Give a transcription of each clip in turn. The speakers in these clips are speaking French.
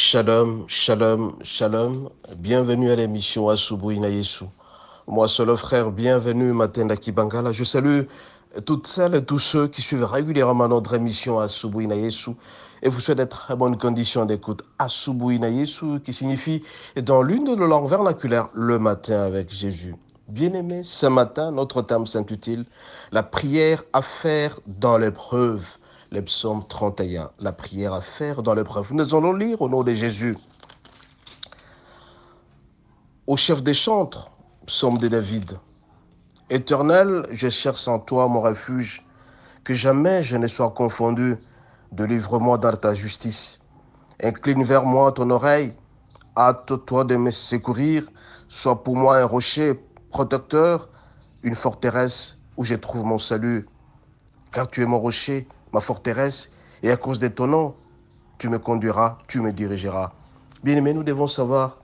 Shalom, shalom, shalom. Bienvenue à l'émission Asubuhi na Yesu. Moi, c'est le frère, bienvenue Matenda Kibangala. Je salue toutes celles et tous ceux qui suivent régulièrement notre émission Asubuhi na Yesu et vous souhaite d'être à bonne condition d'écoute. Asubuhi na Yesu qui signifie dans l'une de nos langues vernaculaires le matin avec Jésus. Bien-aimés, ce matin, notre thème s'intitule La prière à faire dans l'épreuve. Le psaume 31, la prière à faire dans l'épreuve. Nous allons lire au nom de Jésus. Au chef des chantres, psaume de David. Éternel, je cherche en toi mon refuge, que jamais je ne sois confondu. Délivre-moi dans ta justice. Incline vers moi ton oreille, hâte-toi de me secourir. Sois pour moi un rocher protecteur, une forteresse où je trouve mon salut. Car tu es mon rocher, ma forteresse, et à cause de ton nom, tu me conduiras, tu me dirigeras. Bien-aimés, nous devons savoir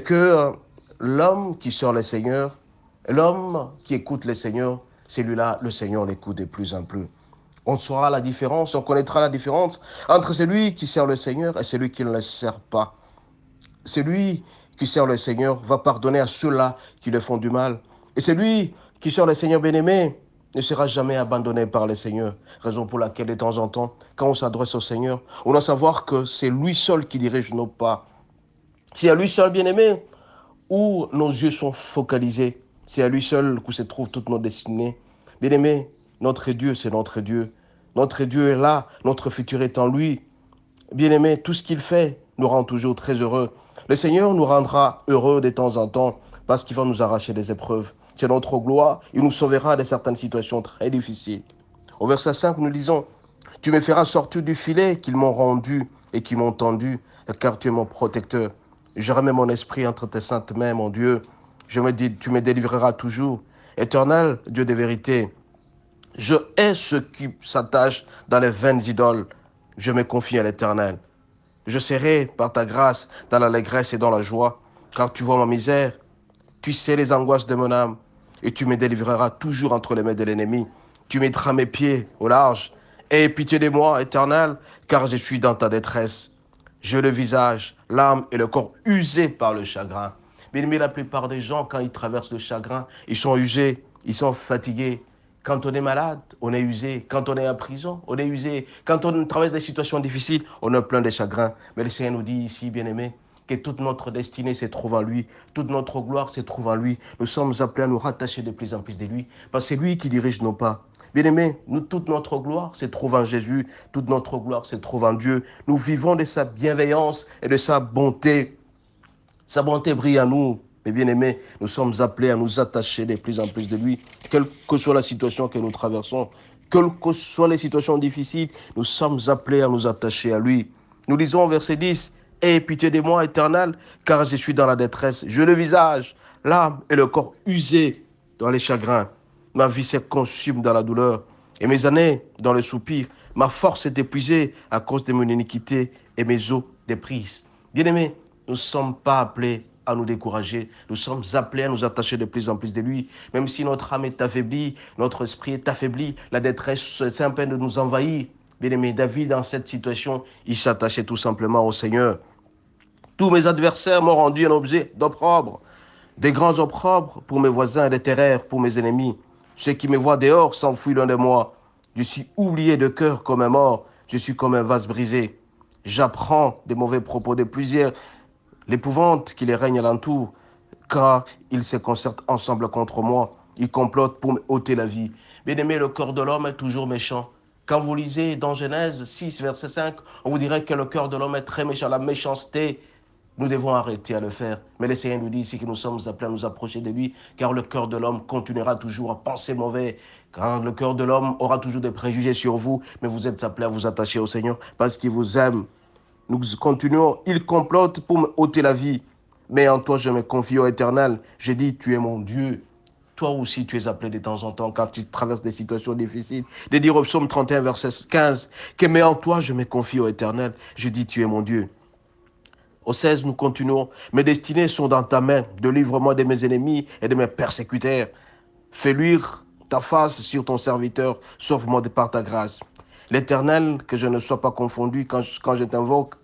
que l'homme qui sert le Seigneur, l'homme qui écoute le Seigneur, celui-là, le Seigneur l'écoute de plus en plus. On saura la différence, on connaîtra la différence entre celui qui sert le Seigneur et celui qui ne le sert pas. Celui qui sert le Seigneur va pardonner à ceux-là qui le font du mal. Et celui qui sert le Seigneur bien-aimé ne sera jamais abandonné par le Seigneur. Raison pour laquelle de temps en temps, quand on s'adresse au Seigneur, on doit savoir que c'est lui seul qui dirige nos pas. C'est à lui seul bien-aimé où nos yeux sont focalisés. C'est à lui seul que se trouvent toutes nos destinées. Bien-aimé, notre Dieu, c'est notre Dieu. Notre Dieu est là, notre futur est en lui. Bien-aimé, tout ce qu'il fait nous rend toujours très heureux. Le Seigneur nous rendra heureux de temps en temps parce qu'il va nous arracher des épreuves. C'est notre gloire, il nous sauvera de certaines situations très difficiles. Au verset 5, nous lisons, « Tu me feras sortir du filet qu'ils m'ont rendu et qui m'ont tendu, car tu es mon protecteur. Je remets mon esprit entre tes saintes mains, mon Dieu. Je me dis, tu me délivreras toujours. Éternel, Dieu de vérité, je hais ceux qui s'attachent dans les vaines idoles. Je me confie à l'Éternel. Je serai, par ta grâce, dans l'allégresse et dans la joie, car tu vois ma misère. Tu sais les angoisses de mon âme, et tu me délivreras toujours entre les mains de l'ennemi. Tu mettras mes pieds au large. Aie pitié de moi, Éternel, car je suis dans ta détresse. J'ai le visage, l'âme et le corps usés par le chagrin. Mais la plupart des gens, quand ils traversent le chagrin, ils sont usés, ils sont fatigués. Quand on est malade, on est usé. Quand on est en prison, on est usé. Quand on traverse des situations difficiles, on est plein de chagrin. Mais le Seigneur nous dit ici, bien-aimés, que toute notre destinée se trouve en lui, toute notre gloire se trouve en lui. Nous sommes appelés à nous rattacher de plus en plus de lui, parce que c'est lui qui dirige nos pas. Bien-aimés, toute notre gloire se trouve en Jésus, toute notre gloire se trouve en Dieu. Nous vivons de sa bienveillance et de sa bonté. Sa bonté brille en nous. Mais bien-aimés, nous sommes appelés à nous attacher de plus en plus de lui, quelle que soit la situation que nous traversons, quelles que soient les situations difficiles, nous sommes appelés à nous attacher à lui. Nous lisons au verset 10, « Aie pitié de moi, Éternel, car je suis dans la détresse. J'ai le visage, l'âme et le corps usés dans les chagrins. Ma vie se consume dans la douleur et mes années dans le soupir. Ma force est épuisée à cause de mon iniquité et mes os déprisent. » Bien-aimés, nous ne sommes pas appelés à nous décourager. Nous sommes appelés à nous attacher de plus en plus de lui. Même si notre âme est affaiblie, notre esprit est affaibli, la détresse c'est un peu de nous envahir. Bien-aimé, David, dans cette situation, il s'attachait tout simplement au Seigneur. Tous mes adversaires m'ont rendu un objet d'opprobre, des grands opprobres pour mes voisins et des terreurs pour mes ennemis. Ceux qui me voient dehors s'enfuient loin de moi. Je suis oublié de cœur comme un mort. Je suis comme un vase brisé. J'apprends des mauvais propos de plusieurs, l'épouvante qui les règne alentour, car ils se concertent ensemble contre moi. Ils complotent pour me ôter la vie. Bien-aimé, le cœur de l'homme est toujours méchant. Quand vous lisez dans Genèse 6, verset 5, on vous dirait que le cœur de l'homme est très méchant. La méchanceté, nous devons arrêter à le faire. Mais le Seigneur nous dit ici que nous sommes appelés à nous approcher de lui, car le cœur de l'homme continuera toujours à penser mauvais, car le cœur de l'homme aura toujours des préjugés sur vous, mais vous êtes appelés à vous attacher au Seigneur parce qu'il vous aime. Nous continuons, il complote pour me ôter la vie. Mais en toi, je me confie au Éternel. Je dis, tu es mon Dieu. Toi aussi, tu es appelé de temps en temps, quand tu traverses des situations difficiles, de dire au psaume 31, verset 15, que mais en toi, je me confie au Éternel. Je dis, tu es mon Dieu. Au 16, nous continuons. Mes destinées sont dans ta main. Délivre-moi de mes ennemis et de mes persécuteurs. Fais luire ta face sur ton serviteur. Sauve-moi de par ta grâce. L'Éternel, que je ne sois pas confondu quand je t'invoque.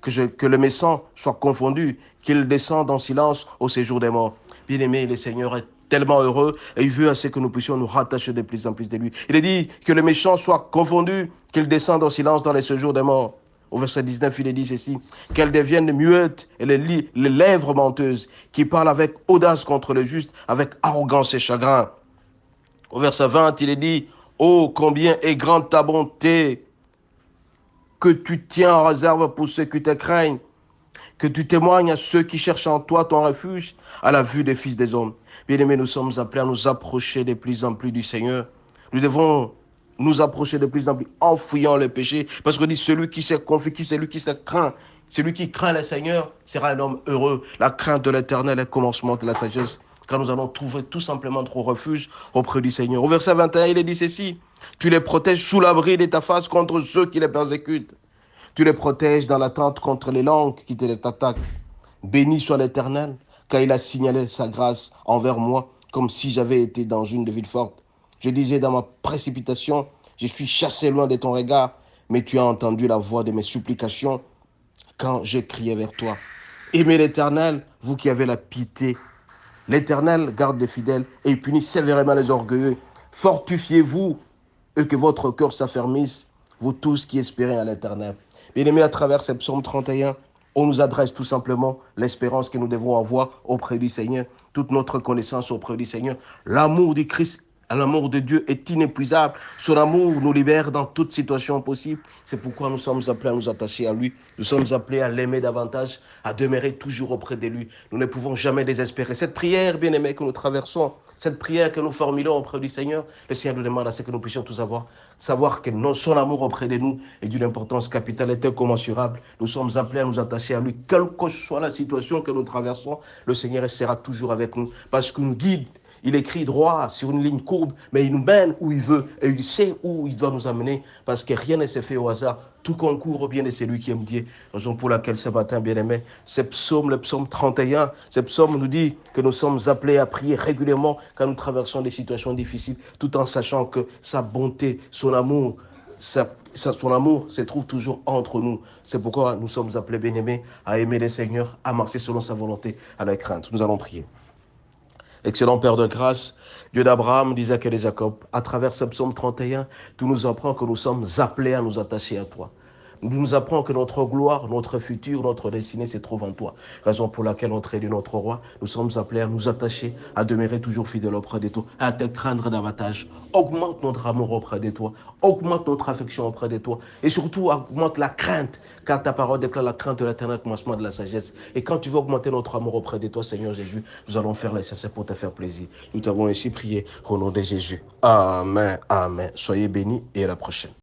que le méchant soit confondu, qu'il descende en silence au séjour des morts. Bien-aimé, le Seigneur est tellement heureux et il veut assez que nous puissions nous rattacher de plus en plus de lui. Il est dit que le méchant soit confondu, qu'il descende en silence dans les séjours des morts. Au verset 19, il est dit ceci, qu'elles deviennent muettes et les lèvres menteuses, qui parlent avec audace contre le juste, avec arrogance et chagrin. Au verset 20, il est dit, oh, combien est grande ta bonté, que tu tiens en réserve pour ceux qui te craignent, que tu témoignes à ceux qui cherchent en toi ton refuge, à la vue des fils des hommes. Bien-aimés, nous sommes appelés à nous approcher de plus en plus du Seigneur. Nous devons nous approcher de plus en plus en fuyant le péché, parce qu'on dit celui qui se confie, celui qui se craint, celui qui craint le Seigneur sera un homme heureux. La crainte de l'Éternel est le commencement de la sagesse, car nous allons trouver tout simplement notre refuge auprès du Seigneur. Au verset 21, il est dit ceci, tu les protèges sous l'abri de ta face contre ceux qui les persécutent. Tu les protèges dans l'attente contre les langues qui te les attaquent. Béni soit l'Éternel, car il a signalé sa grâce envers moi, comme si j'avais été dans une ville forte. Je disais dans ma précipitation, je suis chassé loin de ton regard, mais tu as entendu la voix de mes supplications quand j'ai crié vers toi. Aimez l'Éternel, vous qui avez la pitié. L'Éternel garde les fidèles et punit sévèrement les orgueilleux. Fortifiez-vous et que votre cœur s'affermisse, vous tous qui espérez à l'Éternel. Bien-aimés, à travers ce psaume 31, on nous adresse tout simplement l'espérance que nous devons avoir auprès du Seigneur, toute notre connaissance auprès du Seigneur. L'amour du Christ, l'amour de Dieu est inépuisable. Son amour nous libère dans toute situation possible. C'est pourquoi nous sommes appelés à nous attacher à lui. Nous sommes appelés à l'aimer davantage, à demeurer toujours auprès de lui. Nous ne pouvons jamais désespérer. Cette prière, bien-aimés, que nous traversons, cette prière que nous formulons auprès du Seigneur, le Seigneur nous demande à ce que nous puissions tous savoir que son amour auprès de nous est d'une importance capitale et incommensurable. Nous sommes appelés à nous attacher à lui. Quelle que soit la situation que nous traversons, le Seigneur sera toujours avec nous parce qu'il nous guide. Il écrit droit sur une ligne courbe, mais il nous mène où il veut et il sait où il doit nous amener parce que rien ne se fait au hasard. Tout concourt au bien de celui qui aime Dieu. Raison pour laquelle ce matin, bien-aimé, ce psaume, le psaume 31, ce psaume nous dit que nous sommes appelés à prier régulièrement quand nous traversons des situations difficiles, tout en sachant que sa bonté, son amour, son amour se trouve toujours entre nous. C'est pourquoi nous sommes appelés, bien-aimés, à aimer le Seigneur, à marcher selon sa volonté, à la crainte. Nous allons prier. Excellent Père de grâce, Dieu d'Abraham, d'Isaac et de Jacob, à travers ce psaume 31, tu nous apprends que nous sommes appelés à nous attacher à toi. Tu nous apprends que notre gloire, notre futur, notre destinée se trouve en toi. Raison pour laquelle, au trait de notre roi, nous sommes appelés à nous attacher, à demeurer toujours fidèles auprès de toi, à te craindre davantage. Augmente notre amour auprès de toi, augmente notre affection auprès de toi, et surtout augmente la crainte, car ta parole déclare la crainte de l'éternel commencement de la sagesse. Et quand tu veux augmenter notre amour auprès de toi, Seigneur Jésus, nous allons faire l'essentiel pour te faire plaisir. Nous t'avons ainsi prié au nom de Jésus. Amen, amen. Soyez bénis et à la prochaine.